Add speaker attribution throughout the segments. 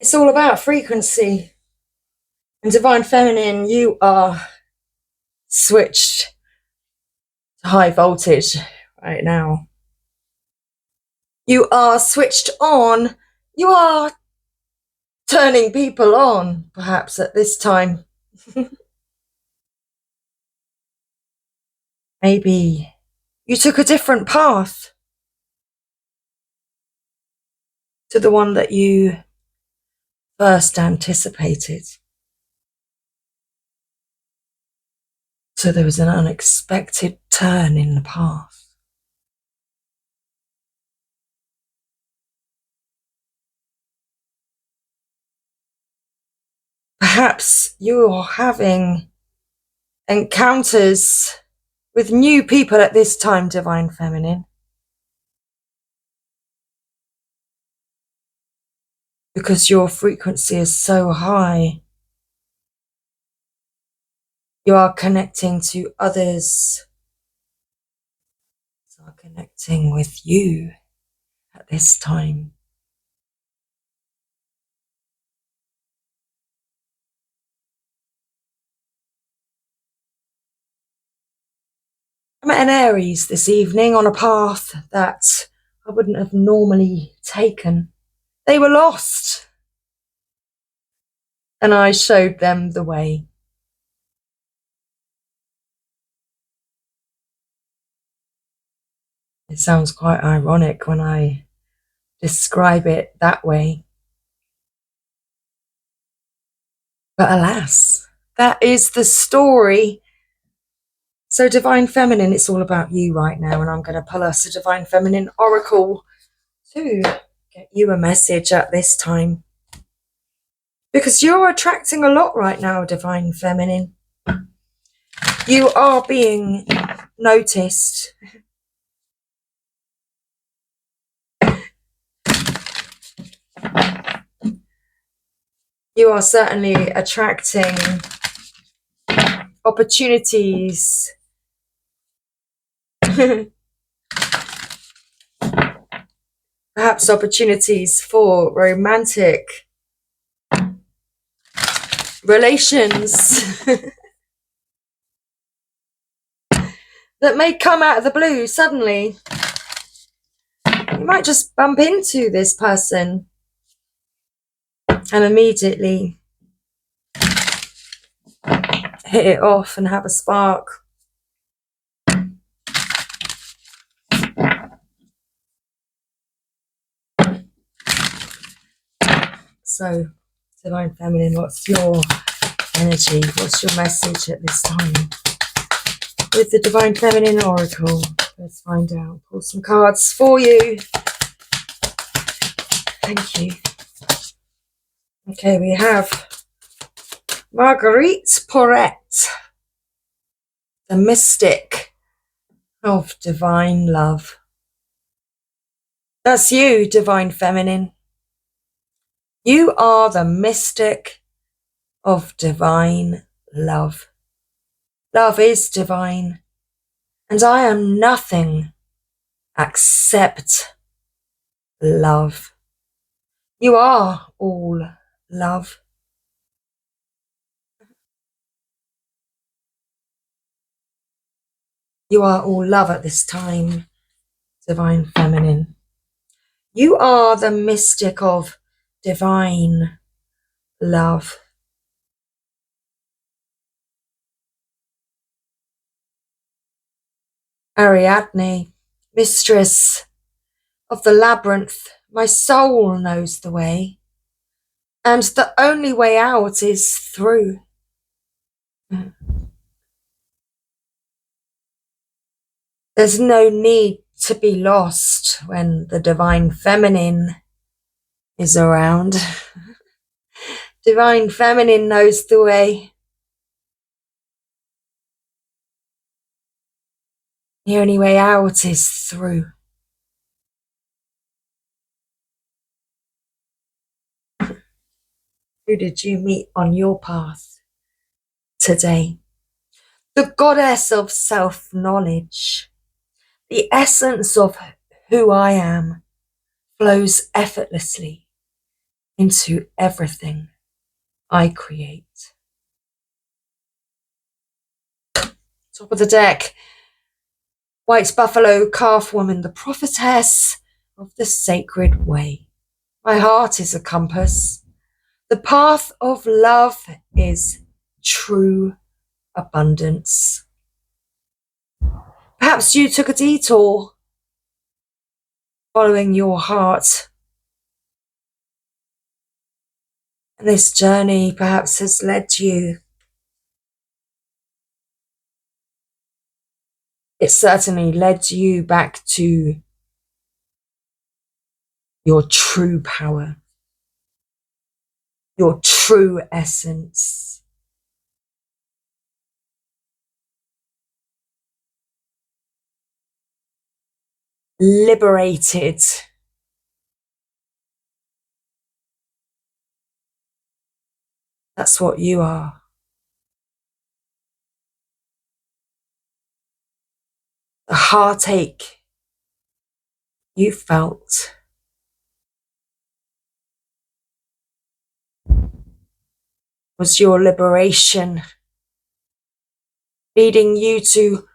Speaker 1: It's all about frequency. And Divine Feminine, you are switched to high voltage right now. You are switched on. You are turning people on, perhaps at this time. Maybe you took a different path to the one that you first anticipated. So there was an unexpected turn in the path. Perhaps you're having encounters with new people at this time, Divine Feminine. Because your frequency is so high. You are connecting to others. You are connecting with you at this time. I met an Aries this evening on a path that I wouldn't have normally taken. They were lost. And I showed them the way. It sounds quite ironic when I describe it that way. But alas, that is the story. So Divine Feminine, it's all about you right now, and I'm going to pull us a Divine Feminine Oracle to get you a message at this time. Because you're attracting a lot right now, Divine Feminine. You are being noticed. You are certainly attracting opportunities. Perhaps opportunities for romantic relations that may come out of the blue suddenly. You might just bump into this person and immediately hit it off and have a spark. So, Divine Feminine, what's your energy? What's your message at this time? With the Divine Feminine Oracle, let's find out. Pull some cards for you. Thank you. Okay, we have Marguerite Porret, the mystic of divine love. That's you, Divine Feminine. You are the mystic of divine love. Love is divine, and I am nothing except love. You are all love. You are all love at this time, Divine Feminine. You are the mystic of divine love. Ariadne, mistress of the labyrinth, my soul knows the way, and the only way out is through. There's no need to be lost when the Divine Feminine is around. Divine Feminine knows the way. The only way out is through. Who did you meet on your path today? The goddess of self-knowledge. The essence of who I am flows effortlessly into everything I create. Top of the deck, White Buffalo Calf Woman, the prophetess of the sacred way. My heart is a compass. The path of love is true abundance. Perhaps you took a detour following your heart. And this journey perhaps has led you. It certainly led you back to your true power, your true essence. Liberated. That's what you are. The heartache you felt was your liberation, leading you to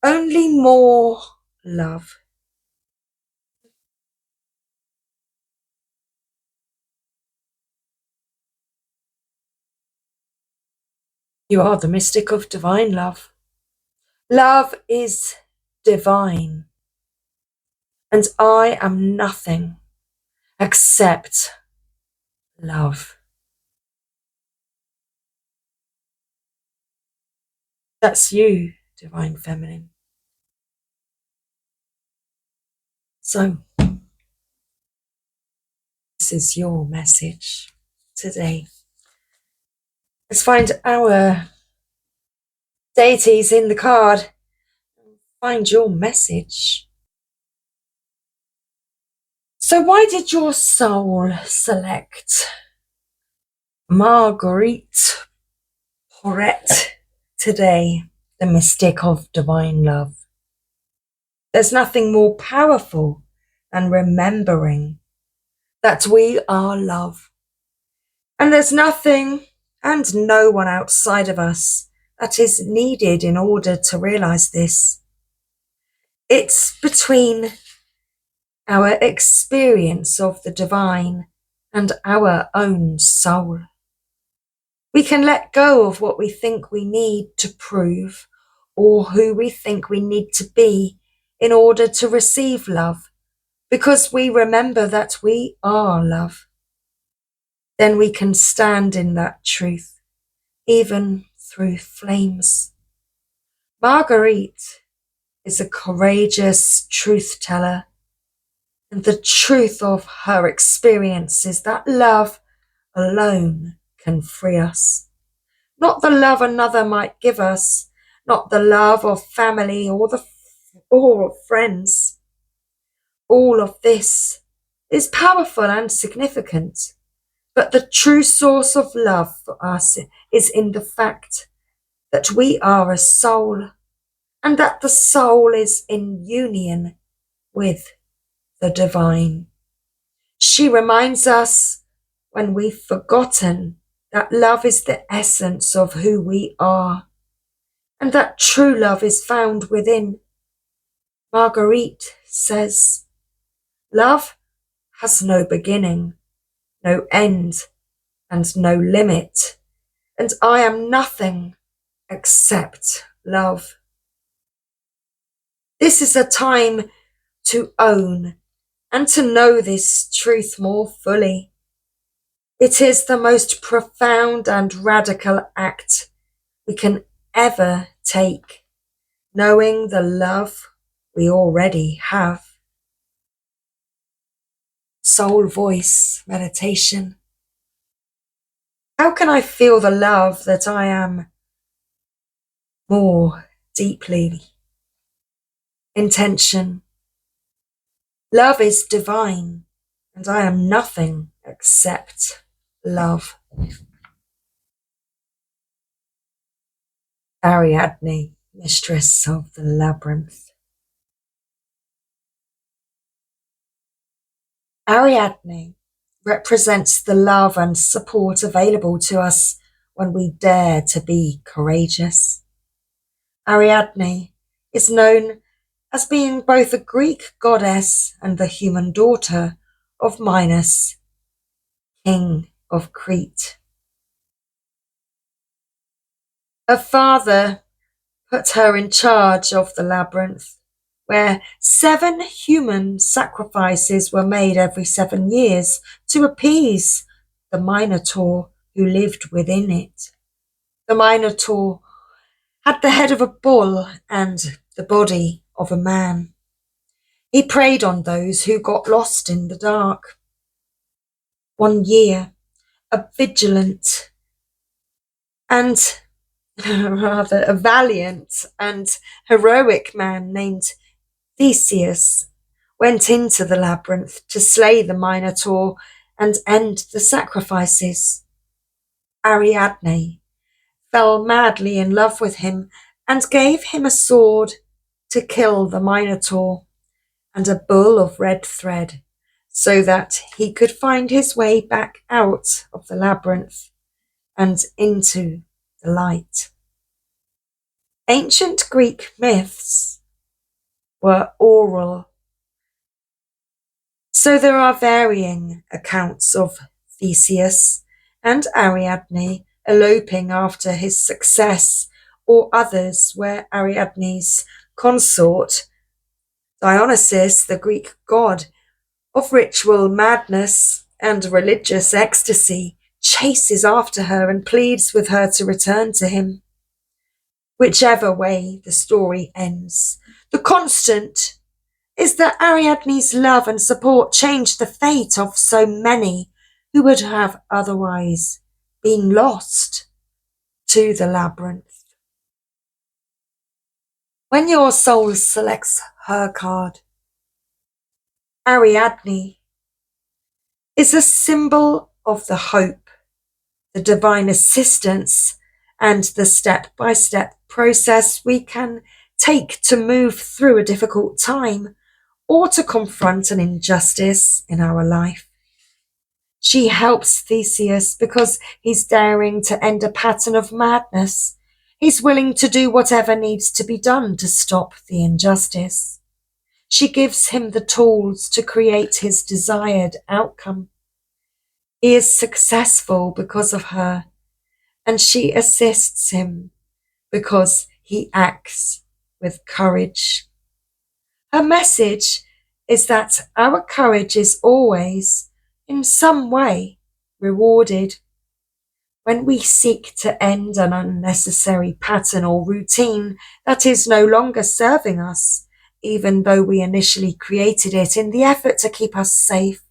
Speaker 1: only more love. You are the mystic of divine love. Love is divine, and I am nothing except love. That's you, Divine Feminine. So, this is your message today. Let's find our deities in the card. Find your message. So why did your soul select Marguerite Porret today, the mystic of divine love? There's nothing more powerful than remembering that we are love. And there's nothing and no one outside of us that is needed in order to realize this. It's between our experience of the divine and our own soul. We can let go of what we think we need to prove or who we think we need to be in order to receive love, because we remember that we are love. Then we can stand in that truth, even through flames. Marguerite is a courageous truth teller, and the truth of her experience is that love alone can free us. Not the love another might give us, not the love of family or of friends. All of this is powerful and significant, but the true source of love for us is in the fact that we are a soul, and that the soul is in union with the divine. She reminds us, when we've forgotten, that love is the essence of who we are, and that true love is found within. Marguerite says, love has no beginning, no end, and no limit, and I am nothing except love. This is a time to own and to know this truth more fully. It is the most profound and radical act we can ever take, knowing the love we already have. Soul voice meditation. How can I feel the love that I am more deeply? Intention. Love is divine, and I am nothing except love. Ariadne, mistress of the labyrinth. Ariadne represents the love and support available to us when we dare to be courageous. Ariadne is known as being both a Greek goddess and the human daughter of Minos, king of Crete. Her father put her in charge of the labyrinth, where 7 human sacrifices were made every 7 years to appease the Minotaur who lived within it. The Minotaur had the head of a bull and the body of a man. He preyed on those who got lost in the dark. One year, a vigilant and rather a valiant and heroic man named Theseus went into the labyrinth to slay the Minotaur and end the sacrifices. Ariadne fell madly in love with him and gave him a sword to kill the Minotaur and a bull of red thread so that he could find his way back out of the labyrinth and into the light. Ancient Greek myths were oral, so there are varying accounts of Theseus and Ariadne eloping after his success, or others where Ariadne's consort, Dionysus, the Greek god of ritual madness and religious ecstasy, chases after her and pleads with her to return to him. Whichever way the story ends, the constant is that Ariadne's love and support changed the fate of so many who would have otherwise been lost to the labyrinth. When your soul selects her card, Ariadne is a symbol of the hope, the divine assistance, and the step-by-step process we can take to move through a difficult time or to confront an injustice in our life. She helps Theseus because he's daring to end a pattern of madness. He's willing to do whatever needs to be done to stop the injustice. She gives him the tools to create his desired outcome. He is successful because of her, and she assists him because he acts with courage. Her message is that our courage is always, in some way, rewarded. When we seek to end an unnecessary pattern or routine that is no longer serving us, even though we initially created it in the effort to keep us safe,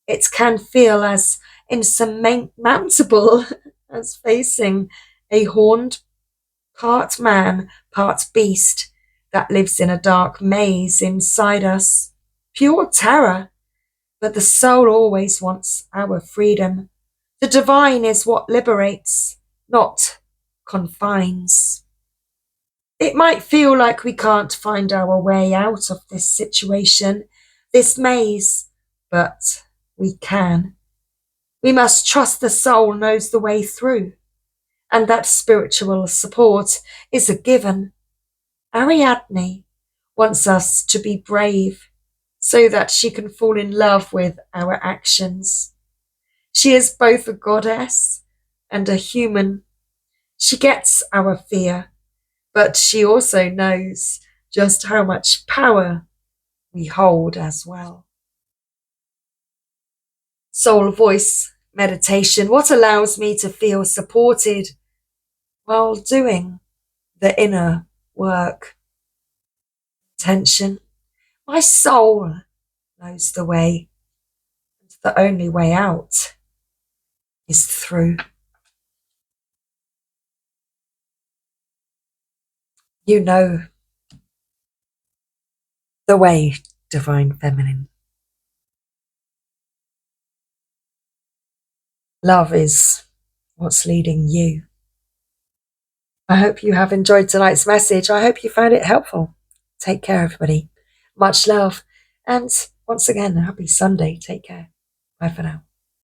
Speaker 1: it can feel as insurmountable as facing a horned part man, part beast that lives in a dark maze inside us. Pure terror, but the soul always wants our freedom. The divine is what liberates, not confines. It might feel like we can't find our way out of this situation, this maze, but we can. We must trust the soul knows the way through, and that spiritual support is a given. Ariadne wants us to be brave so that she can fall in love with our actions. She is both a goddess and a human. She gets our fear, but she also knows just how much power we hold as well. Soul voice meditation, what allows me to feel supported while doing the inner work. Tension. My soul knows the way. The only way out is through. You know the way, Divine Feminine. Love is what's leading you. I hope you have enjoyed tonight's message. I hope you found it helpful. Take care, everybody. Much love. And once again, happy Sunday. Take care. Bye for now.